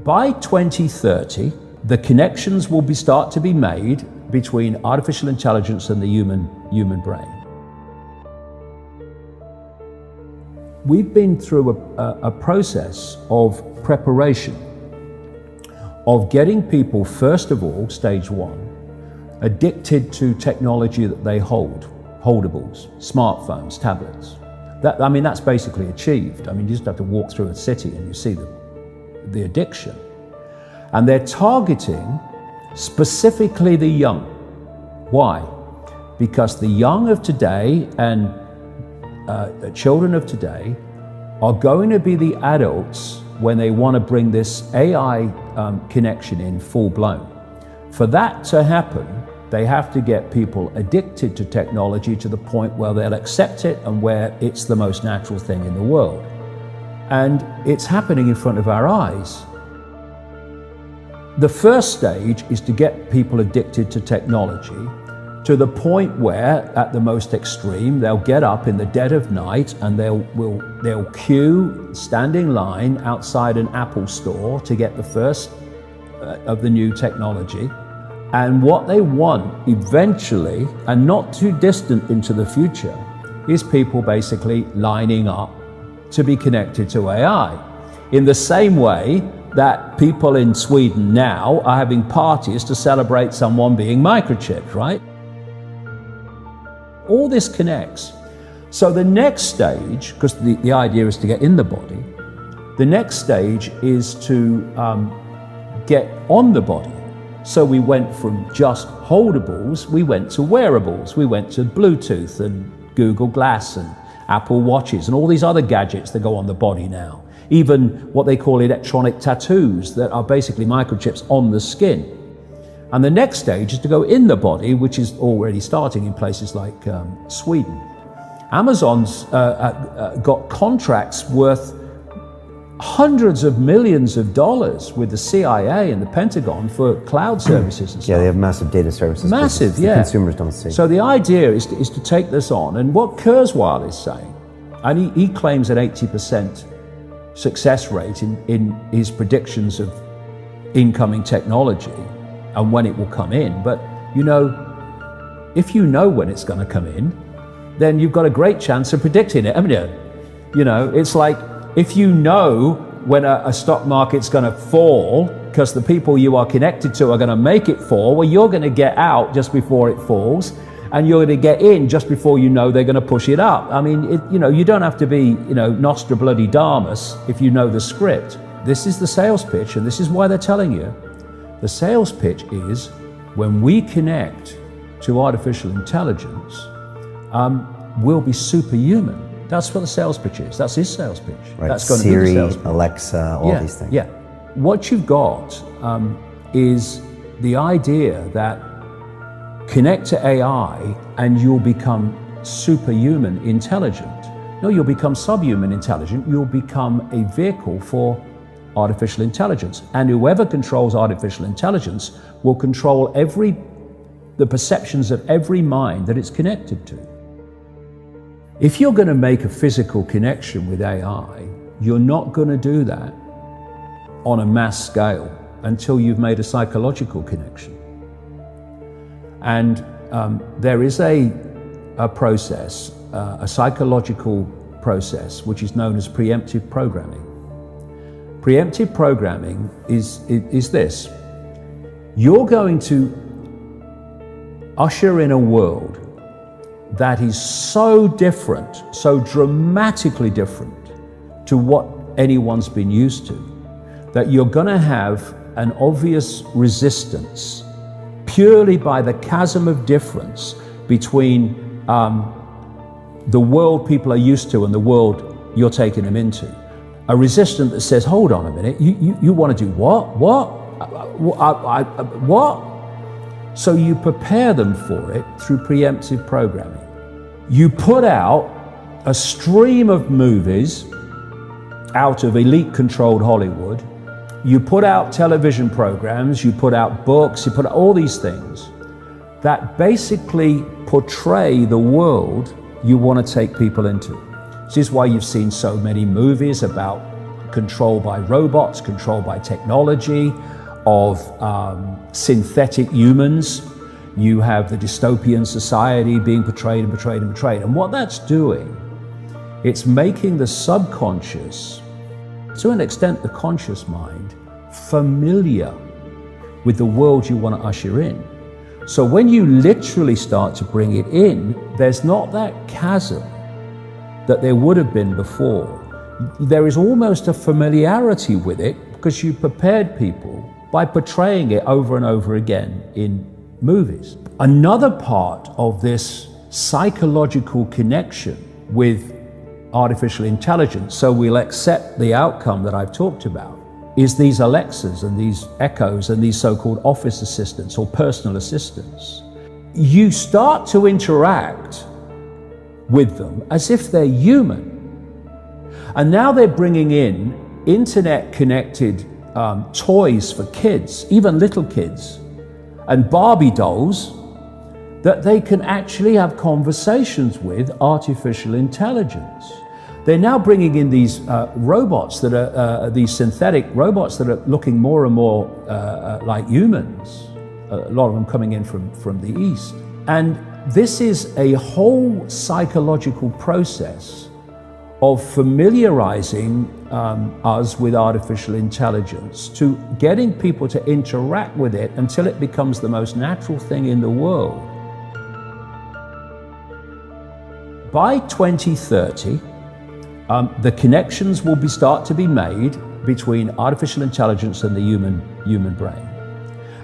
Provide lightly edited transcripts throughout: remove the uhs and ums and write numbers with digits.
by 2030, the connections will start to be made between artificial intelligence and the human brain. We've been through a process of preparation, of getting people, first of all, stage one, addicted to technology that they hold, holdables, smartphones, tablets. That's basically achieved. You just have to walk through a city and you see the addiction. And they're targeting specifically the young. Why? Because the young of today and the children of today are going to be the adults when they want to bring this AI connection in full blown. For that to happen, they have to get people addicted to technology to the point where they'll accept it and where it's the most natural thing in the world. And it's happening in front of our eyes. The first stage is to get people addicted to technology to the point where, at the most extreme, they'll get up in the dead of night and they'll queue, stand in line outside an Apple store to get the first of the new technology. And what they want eventually, and not too distant into the future, is people basically lining up to be connected to AI. In the same way that people in Sweden now are having parties to celebrate someone being microchipped, right? All this connects. So the next stage, because the idea is to get in the body, the next stage is to get on the body. So we went from just holdables, we went to wearables, we went to Bluetooth and Google Glass and Apple Watches and all these other gadgets that go on the body now. Even what they call electronic tattoos that are basically microchips on the skin. And the next stage is to go in the body, which is already starting in places like Sweden. Amazon's got contracts worth hundreds of millions of dollars with the CIA and the Pentagon for cloud services and stuff. Yeah, they have massive data services. Massive, yeah. Consumers don't see. So the idea is to take this on. And what Kurzweil is saying, and he claims an 80% success rate in his predictions of incoming technology and when it will come in. But if you know when it's going to come in, then you've got a great chance of predicting it, haven't you? It's like if you know when a stock market's going to fall because the people you are connected to are going to make it fall, well, you're going to get out just before it falls, and you're going to get in just before you know they're going to push it up. You don't have to be, Nostradamus if you know the script. This is the sales pitch, and this is why they're telling you. The sales pitch is when we connect to artificial intelligence, we'll be superhuman. That's what the sales pitch is. That's his sales pitch. Right. That's going Siri, to be the sales pitch. Alexa, all these things. Yeah. What you've got is the idea that connect to AI and you'll become superhuman intelligent. No, you'll become subhuman intelligent. You'll become a vehicle for artificial intelligence. And whoever controls artificial intelligence will control the perceptions of every mind that it's connected to. If you're going to make a physical connection with AI, you're not going to do that on a mass scale until you've made a psychological connection. And there is a process, a psychological process, which is known as preemptive programming. Preemptive programming is this. You're going to usher in a world that is so different, so dramatically different to what anyone's been used to, that you're going to have an obvious resistance purely by the chasm of difference between the world people are used to and the world you're taking them into. A resistance that says, hold on a minute, you want to do what? What? So you prepare them for it through preemptive programming. You put out a stream of movies out of elite-controlled Hollywood. You put out television programs, you put out books, you put out all these things that basically portray the world you want to take people into. This is why you've seen so many movies about control by robots, control by technology, of synthetic humans. You have the dystopian society being portrayed and portrayed and portrayed. And what that's doing, it's making the subconscious, to an extent the conscious mind, familiar with the world you want to usher in. So when you literally start to bring it in, there's not that chasm that there would have been before. There is almost a familiarity with it because you prepared people by portraying it over and over again in movies. Another part of this psychological connection with artificial intelligence, so we'll accept the outcome that I've talked about, is these Alexas and these Echoes and these so-called office assistants or personal assistants. You start to interact with them as if they're human. And now they're bringing in internet-connected toys for kids, even little kids, and Barbie dolls that they can actually have conversations with artificial intelligence. They're now bringing in these robots that are, these synthetic robots that are looking more and more like humans, a lot of them coming in from the East. And this is a whole psychological process of familiarizing us with artificial intelligence, to getting people to interact with it until it becomes the most natural thing in the world. By 2030, the connections will start to be made between artificial intelligence and the human brain.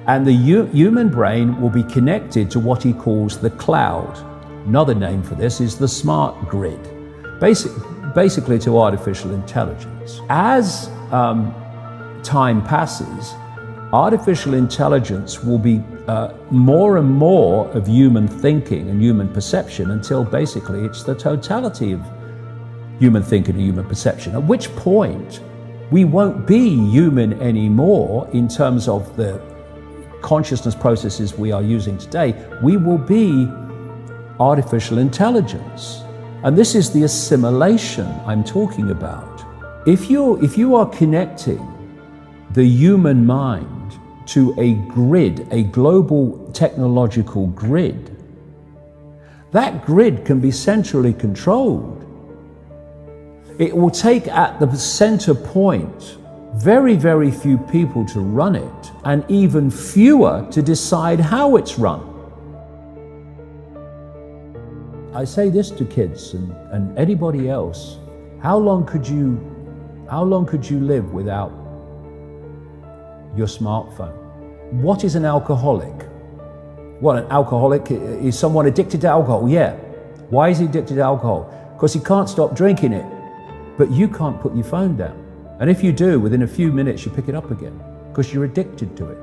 And the human brain will be connected to what he calls the cloud. Another name for this is the smart grid, basically to artificial intelligence. As time passes, artificial intelligence will be more and more of human thinking and human perception until basically it's the totality of human thinking and human perception, at which point we won't be human anymore in terms of the consciousness processes we are using today. We will be artificial intelligence. And this is the assimilation I'm talking about. If you are connecting the human mind to a grid, a global technological grid, that grid can be centrally controlled. It will take at the center point very, very few people to run it, and even fewer to decide how it's run. I say this to kids and anybody else: how long could you live without your smartphone? What is an alcoholic? What, an alcoholic is someone addicted to alcohol? Yeah. Why is he addicted to alcohol? Because he can't stop drinking it. But you can't put your phone down. And if you do, within a few minutes you pick it up again because you're addicted to it.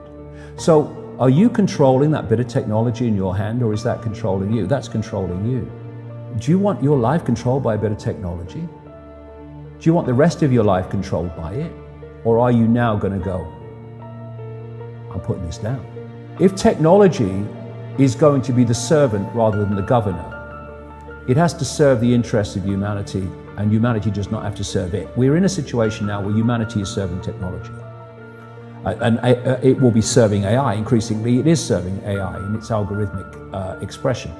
So are you controlling that bit of technology in your hand, or is that controlling you? That's controlling you. Do you want your life controlled by a bit of technology? Do you want the rest of your life controlled by it? Or are you now going to go, I'm putting this down? If technology is going to be the servant rather than the governor, it has to serve the interests of humanity, and humanity does not have to serve it. We're in a situation now where humanity is serving technology. And it will be serving AI. Increasingly, it is serving AI in its algorithmic expression.